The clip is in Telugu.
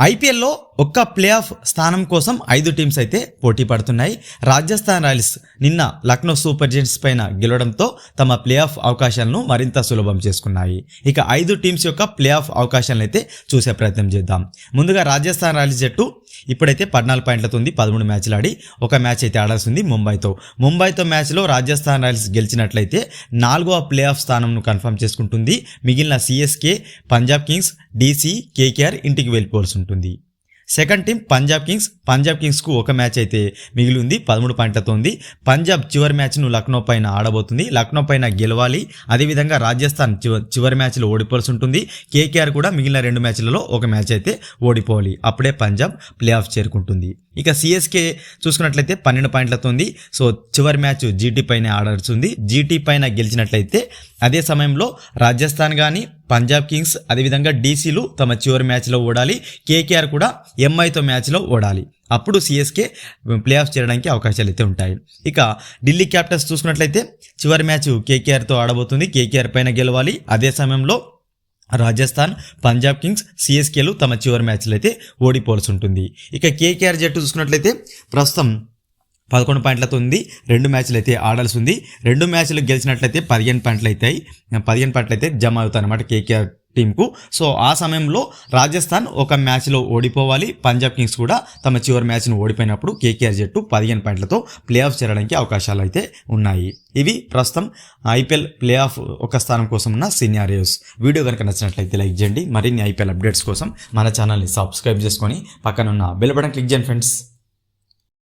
ఐపీఎల్లో ఒక్క ప్లే ఆఫ్ స్థానం కోసం 5 టీమ్స్ అయితే పోటీ పడుతున్నాయి. రాజస్థాన్ రాయల్స్ నిన్న లక్నో సూపర్ జెయింట్స్ పైన గెలవడంతో తమ ప్లే ఆఫ్ అవకాశాలను మరింత సులభం చేసుకున్నాయి. ఇక 5 టీమ్స్ యొక్క ప్లే ఆఫ్ అవకాశాలను అయితే చూసే ప్రయత్నం చేద్దాం. ముందుగా రాజస్థాన్ రాయల్స్ జట్టు ఇప్పుడైతే 14 పాయింట్లతో ఉంది. 13 మ్యాచ్లు ఆడి ఒక మ్యాచ్ అయితే ఆడాల్సింది ముంబైతో మ్యాచ్లో రాజస్థాన్ రాయల్స్ గెలిచినట్లయితే 4వ ప్లే ఆఫ్ స్థానంను కన్ఫర్మ్ చేసుకుంటుంది. మిగిలిన CSK, Punjab Kings, DC, KKR ఇంటికి వెళ్ళిపోవాల్సి ఉంటుంది. సెకండ్ టీం పంజాబ్ కింగ్స్కు ఒక మ్యాచ్ అయితే మిగిలి ఉంది. 13 పాయింట్లతో ఉంది. పంజాబ్ చివరి మ్యాచ్ను లక్నో పైన ఆడబోతుంది. లక్నో పైన గెలవాలి. అదేవిధంగా రాజస్థాన్ చివరి మ్యాచ్లో ఓడిపోవాల్సి ఉంటుంది. కేకేఆర్ కూడా మిగిలిన 2 మ్యాచ్లలో ఒక మ్యాచ్ అయితే ఓడిపోవాలి. అప్పుడే పంజాబ్ ప్లే ఆఫ్ చేరుకుంటుంది. ఇక సిఎస్కే చూసుకున్నట్లయితే 12 పాయింట్లతో ఉంది. సో చివరి మ్యాచ్ జీటీ పైన ఆడాల్సింది. జీటీ పైన గెలిచినట్లయితే అదే సమయంలో రాజస్థాన్ కానీ, పంజాబ్ కింగ్స్, అదేవిధంగా డీసీలు తమ చివరి మ్యాచ్లో ఓడాలి. కేకేఆర్ కూడా ఎంఐతో మ్యాచ్లో ఓడాలి. అప్పుడు సిఎస్కే ప్లే ఆఫ్ చేయడానికి అవకాశాలు అయితే ఉంటాయి. ఇక ఢిల్లీ క్యాపిటల్స్ చూసుకున్నట్లయితే చివరి మ్యాచ్ కేకేఆర్తో ఆడబోతుంది. కేకేఆర్ పైన గెలవాలి. అదే సమయంలో రాజస్థాన్, పంజాబ్ కింగ్స్, సిఎస్కేలు తమ చివరి మ్యాచ్లు అయితే ఓడిపోవాల్సి ఉంటుంది. ఇక కేకేఆర్ జట్టు చూసుకున్నట్లయితే ప్రస్తుతం 11 పాయింట్లతో ఉంది. 2 మ్యాచ్లు అయితే ఆడాల్సి ఉంది. 2 మ్యాచ్లు గెలిచినట్లయితే 15 పాయింట్లు అవుతాయి. 15 పాయింట్లు అయితే జమ అవుతాయి అన్నమాట కేకేఆర్ టీంకు. సో ఆ సమయంలో రాజస్థాన్ ఒక మ్యాచ్లో ఓడిపోవాలి. పంజాబ్ కింగ్స్ కూడా తమ చివరి మ్యాచ్ను ఓడిపోయినప్పుడు కేకేఆర్ జట్టు 15 పాయింట్లతో ప్లే ఆఫ్ చేరడానికి అవకాశాలు అయితే ఉన్నాయి. ఇవి ప్రస్తుతం ఐపీఎల్ ప్లే ఆఫ్ ఒక స్థానం కోసం ఉన్న సినారియోస్. వీడియో కనుక నచ్చినట్లయితే లైక్ చేయండి. మరిన్ని ఐపీఎల్ అప్డేట్స్ కోసం మన ఛానల్ని సబ్స్క్రైబ్ చేసుకొని పక్కన ఉన్న బెల్ బటన్ క్లిక్ చేయండి ఫ్రెండ్స్.